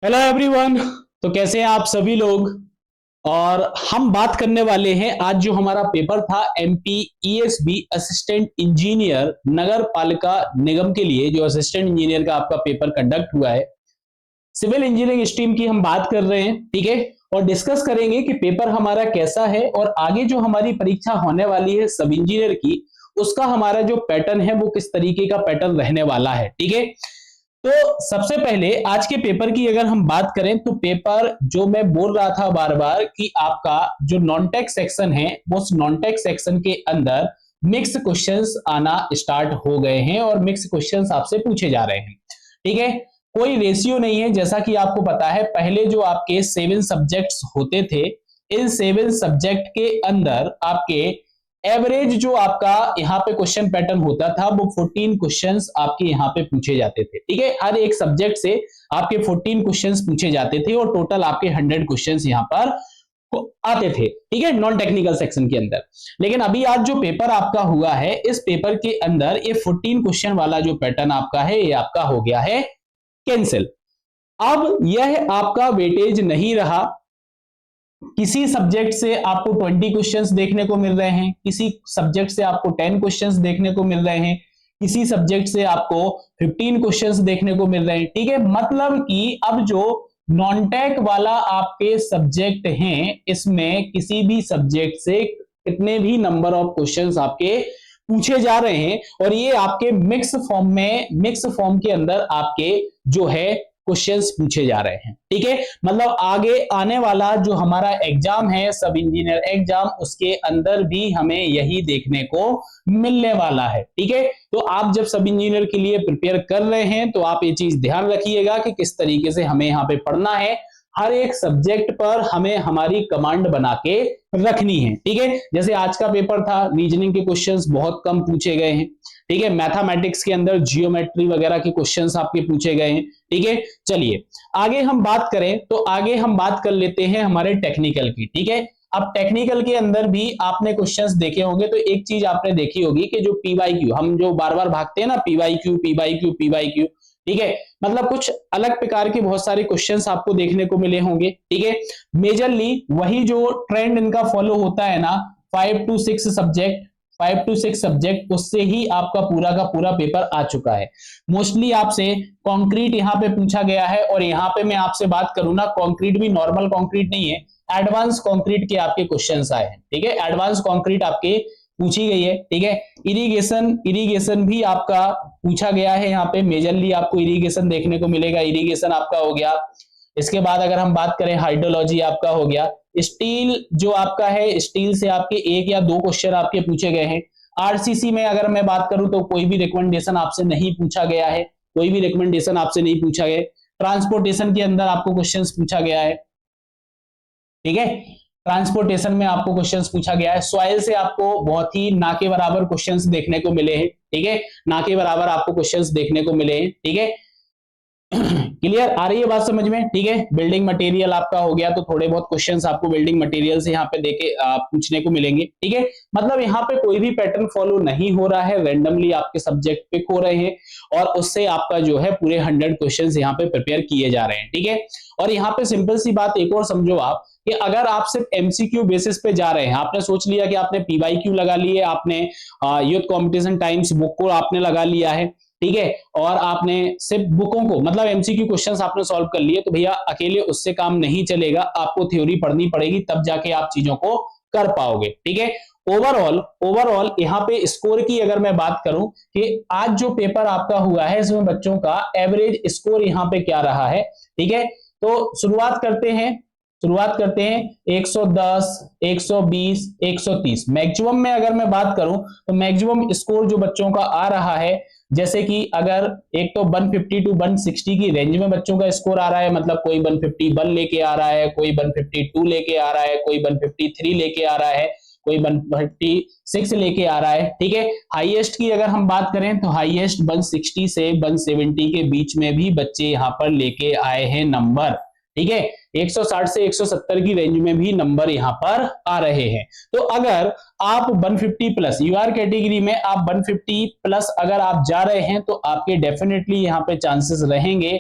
Hello everyone. तो कैसे हैं आप सभी लोग। और हम बात करने वाले हैं आज जो हमारा पेपर था एमपी ईएसबी असिस्टेंट इंजीनियर नगर पालिका निगम के लिए, जो असिस्टेंट इंजीनियर का आपका पेपर कंडक्ट हुआ है, सिविल इंजीनियरिंग स्ट्रीम की हम बात कर रहे हैं। ठीक है। और डिस्कस करेंगे कि पेपर हमारा कैसा है और आगे जो हमारी परीक्षा होने वाली है सब इंजीनियर की, उसका हमारा जो पैटर्न है वो किस तरीके का पैटर्न रहने वाला है। ठीक है। तो सबसे पहले आज के पेपर की अगर हम बात करें तो पेपर जो मैं बोल रहा था बार बार कि आपका जो नॉन टेक सेक्शन है, उस नॉन टेक सेक्शन के अंदर मिक्स क्वेश्चंस आना स्टार्ट हो गए हैं और मिक्स क्वेश्चंस आपसे पूछे जा रहे हैं। ठीक है। कोई रेशियो नहीं है, जैसा कि आपको पता है पहले जो आपके 7 सब्जेक्ट्स होते थे, इन 7 सब्जेक्ट के अंदर आपके एवरेज जो आपका यहाँ पे क्वेश्चन पैटर्न होता था वो 14 क्वेश्चंस आपके यहाँ पे पूछे जाते थे। ठीक है। हर एक सब्जेक्ट से आपके 14 क्वेश्चंस पूछे जाते थे और टोटल आपके 100 क्वेश्चंस यहाँ पर आते थे। ठीक है, नॉन टेक्निकल सेक्शन के अंदर। लेकिन अभी आज जो पेपर आपका हुआ है, इस पेपर के अंदर ये 14 क्वेश्चन वाला जो पैटर्न आपका है ये आपका हो गया है कैंसिल। अब यह आपका वेटेज नहीं रहा। किसी सब्जेक्ट से आपको 20 क्वेश्चंस देखने को मिल रहे हैं, किसी सब्जेक्ट से आपको 10 क्वेश्चंस देखने को मिल रहे हैं, किसी सब्जेक्ट से आपको 15 क्वेश्चंस देखने को मिल रहे हैं। ठीक है, मतलब कि अब जो नॉन टेक वाला आपके सब्जेक्ट हैं, इसमें किसी भी सब्जेक्ट से कितने भी नंबर ऑफ क्वेश्चंस आपके पूछे जा रहे हैं और ये आपके मिक्स फॉर्म के अंदर आपके जो है क्वेश्चंस पूछे जा रहे हैं। ठीक है, मतलब आगे आने वाला जो हमारा एग्जाम है सब इंजीनियर एग्जाम, उसके अंदर भी हमें यही देखने को मिलने वाला है। ठीक है। तो आप जब सब इंजीनियर के लिए प्रिपेयर कर रहे हैं तो आप ये चीज ध्यान रखिएगा कि किस तरीके से हमें यहाँ पे पढ़ना है। हर एक सब्जेक्ट पर हमें हमारी कमांड बना के रखनी है। ठीक है। जैसे आज का पेपर था, रीजनिंग के क्वेश्चंस बहुत कम पूछे गए हैं। ठीक है। मैथमेटिक्स के अंदर जियोमेट्री वगैरह के क्वेश्चंस आपके पूछे गए हैं। ठीक है। चलिए आगे हम बात करें तो आगे हम बात कर लेते हैं हमारे टेक्निकल की। ठीक है। अब टेक्निकल के अंदर भी आपने क्वेश्चंस देखे होंगे, तो एक चीज आपने देखी होगी कि जो पीवाईक्यू, हम जो बार बार भागते हैं ना, पीवाईक्यू पीवाईक्यू पीवाईक्यू। ठीक है, मतलब कुछ अलग प्रकार के बहुत सारे क्वेश्चंस आपको देखने को मिले होंगे। ठीक है। मेजरली वही जो ट्रेंड इनका फॉलो होता है ना, 5 to 6 सब्जेक्ट उससे ही आपका पूरा का पूरा पेपर आ चुका है। मोस्टली आपसे कंक्रीट यहाँ पे पूछा गया है और यहाँ पे मैं आपसे बात करूँ ना, कंक्रीट भी नॉर्मल कंक्रीट नहीं है, एडवांस कंक्रीट के आपके क्वेश्चंस आए हैं। ठीक है, एडवांस कंक्रीट आपके पूछी गई है। ठीक है। इरिगेशन इरिगेशन भी आपका पूछा गया है, यहाँ पे मेजरली आपको इरिगेशन देखने को मिलेगा, इरिगेशन आपका हो गया। इसके बाद अगर हम बात करें हाइड्रोलॉजी आपका हो गया। स्टील जो आपका है, स्टील से आपके 1 या 2 क्वेश्चन आपके पूछे गए हैं। आरसीसी में अगर मैं बात करूं तो कोई भी रिकमेंडेशन आपसे नहीं पूछा गया है, कोई भी रिकमेंडेशन आपसे नहीं पूछा गया। ट्रांसपोर्टेशन के अंदर आपको क्वेश्चंस पूछा गया है। ठीक है, ट्रांसपोर्टेशन में आपको क्वेश्चंस पूछा गया है। सॉइल से आपको बहुत ही ना के बराबर क्वेश्चंस देखने को मिले हैं। ठीक है, ना के बराबर आपको क्वेश्चंस देखने को मिले हैं। ठीक है, क्लियर आ रही है बात समझ में। ठीक है, बिल्डिंग मटेरियल आपका हो गया, तो थोड़े बहुत क्वेश्चंस आपको बिल्डिंग मटेरियल से यहाँ पे देके पूछने को मिलेंगे। ठीक है, मतलब यहाँ पे कोई भी पैटर्न फॉलो नहीं हो रहा है, रैंडमली आपके सब्जेक्ट पिक हो रहे हैं और उससे आपका जो है पूरे 100 क्वेश्चंस यहाँ पे प्रिपेयर किए जा रहे हैं। ठीक है, और यहाँ पे सिंपल सी बात एक और समझो आप कि अगर आप सिर्फ एमसीक्यू बेसिस पे जा रहे हैं, आपने सोच लिया कि आपने पीवाईक्यू लगा लिए, आपने यूथ कॉम्पिटिशन टाइम्स बुक को आपने लगा लिया है, ठीक है, और आपने सिर्फ बुकों को मतलब एमसीक्यू क्वेश्चंस आपने सॉल्व कर लिए, तो भैया अकेले उससे काम नहीं चलेगा, आपको थ्योरी पढ़नी पड़ेगी, तब जाके आप चीजों को कर पाओगे। ठीक है, ओवरऑल यहाँ पे स्कोर की अगर मैं बात करूं कि आज जो पेपर आपका हुआ है इसमें बच्चों का एवरेज स्कोर यहाँ पे क्या रहा है। ठीक है, तो शुरुआत करते हैं 110, 120, 130। मैक्सिमम में अगर मैं बात करूं तो मैक्सिमम स्कोर जो बच्चों का आ रहा है, जैसे कि अगर एक तो 150 टू 160 की रेंज में बच्चों का स्कोर आ रहा है, मतलब कोई 151 लेके आ रहा है, कोई 152 लेके आ रहा है, कोई 153 लेके आ रहा है, कोई 156 लेके आ रहा है। ठीक है, हाईएस्ट की अगर हम बात करें तो हाईएस्ट 160 से 170 के बीच में भी बच्चे यहाँ पर लेके आए हैं नंबर। ठीक है, 160 से 170 की रेंज में भी नंबर यहां पर आ रहे हैं। तो अगर आप 150 प्लस यूआर कैटेगरी में आप 150 प्लस अगर आप जा रहे हैं तो आपके डेफिनेटली यहां पे चांसेस रहेंगे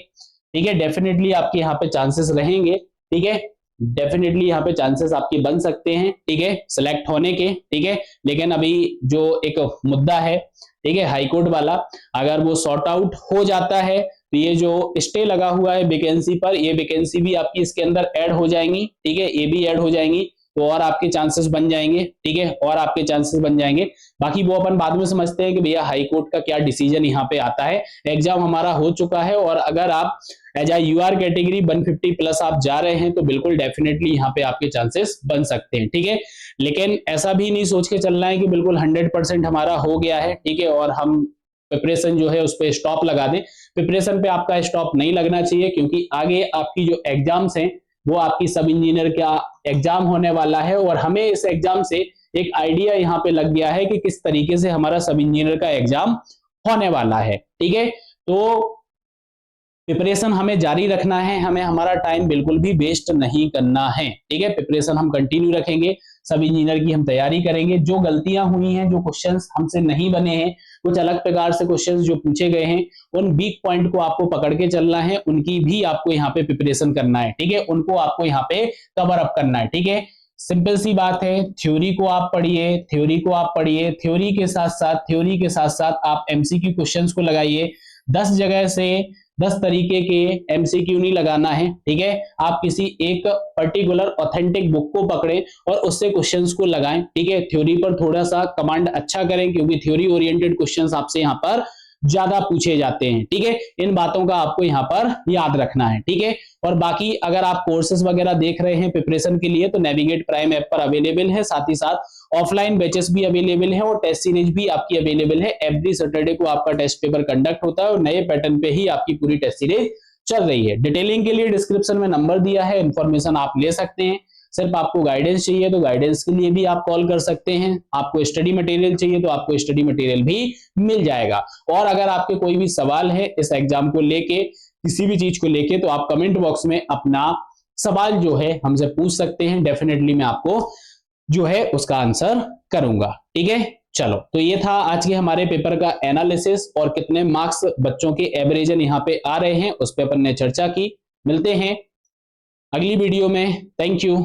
ठीक है, डेफिनेटली आपके यहाँ पे चांसेस रहेंगे, ठीक है, डेफिनेटली यहाँ पे चांसेस आपके बन सकते हैं, ठीक है, सिलेक्ट होने के, ठीक है। लेकिन अभी जो एक मुद्दा है, ठीक है, हाईकोर्ट वाला, अगर वो सॉर्ट आउट हो जाता है तो ये जो स्टे लगा हुआ है वैकेंसी पर, ये वैकेंसी भी आपकी इसके अंदर ऐड हो जाएंगी, ठीक है, ये भी ऐड हो जाएंगी, तो और आपके चांसेस बन जाएंगे, ठीक है, और आपके चांसेस बन जाएंगे। बाकी वो अपन बाद में समझते हैं कि भैया हाई कोर्ट का क्या डिसीजन यहाँ पे आता है। एग्जाम हमारा हो चुका है, और अगर आप एज आ यूआर कैटेगरी 150 प्लस आप जा रहे हैं तो बिल्कुल डेफिनेटली यहाँ पे आपके चांसेस बन सकते हैं, ठीक है। लेकिन ऐसा भी नहीं सोच के चलना है कि बिल्कुल 100% हमारा हो गया है, ठीक है, और हम प्रिपरेशन जो है उस पर स्टॉप लगा दें। प्रिपरेशन पे आपका स्टॉप नहीं लगना चाहिए, क्योंकि आगे आपकी जो एग्जाम्स हैं वो आपकी सब इंजीनियर का एग्जाम होने वाला है, और हमें इस एग्जाम से एक आइडिया यहाँ पे लग गया है कि किस तरीके से हमारा सब इंजीनियर का एग्जाम होने वाला है, ठीक है। तो प्रिपरेशन हमें जारी रखना है, हमें हमारा टाइम बिल्कुल भी वेस्ट नहीं करना है, ठीक है। प्रिपरेशन हम कंटिन्यू रखेंगे, सब इंजीनियर की हम तैयारी करेंगे। जो गलतियां हुई हैं, जो क्वेश्चंस हमसे नहीं बने हैं, कुछ अलग प्रकार से क्वेश्चंस जो पूछे गए हैं, उन वीक पॉइंट को आपको पकड़ के चलना है, उनकी भी आपको यहाँ पे प्रिपरेशन करना है, ठीक है, उनको आपको यहाँ पे कवर अप करना है, ठीक है। सिंपल सी बात है, थ्योरी को आप पढ़िए, थ्योरी को आप पढ़िए, थ्योरी के साथ साथ आप एमसीक्यू क्वेश्चंस को लगाइए। 10 जगह से 10 तरीके के एमसीक्यू नहीं लगाना है, ठीक है। आप किसी एक पर्टिकुलर ऑथेंटिक बुक को पकड़ें और उससे क्वेश्चंस को लगाएं, ठीक है। थ्योरी पर थोड़ा सा कमांड अच्छा करें, क्योंकि थ्योरी ओरिएंटेड क्वेश्चंस आपसे यहाँ पर ज्यादा पूछे जाते हैं, ठीक है। इन बातों का आपको यहाँ पर याद रखना है, ठीक है। और बाकी अगर आप कोर्सेज वगैरह देख रहे हैं प्रिपरेशन के लिए, तो नेविगेट प्राइम ऐप पर अवेलेबल है, साथ ही साथ ऑफलाइन बैचेस भी अवेलेबल है, और टेस्ट सीरीज भी आपकी अवेलेबल है। एवरी सैटरडे को आपका टेस्ट पेपर कंडक्ट होता है, और नए पैटर्न पे ही आपकी पूरी टेस्ट सीरीज चल रही है। डिटेलिंग के लिए डिस्क्रिप्शन में नंबर दिया है, इंफॉर्मेशन आप ले सकते हैं। सिर्फ आपको गाइडेंस चाहिए तो गाइडेंस के लिए भी आप कॉल कर सकते हैं। आपको स्टडी मटेरियल चाहिए तो आपको स्टडी मटेरियल भी मिल जाएगा। और अगर आपके कोई भी सवाल है इस एग्जाम को लेके, किसी भी चीज को लेके, तो आप कमेंट बॉक्स में अपना सवाल जो है हमसे पूछ सकते हैं। डेफिनेटली मैं आपको जो है उसका आंसर करूंगा, ठीक है। चलो, तो ये था आज के हमारे पेपर का एनालिसिस, और कितने मार्क्स बच्चों के एवरेजन यहाँ पे आ रहे हैं उस पर अपन ने चर्चा की। मिलते हैं अगली वीडियो में। Thank you.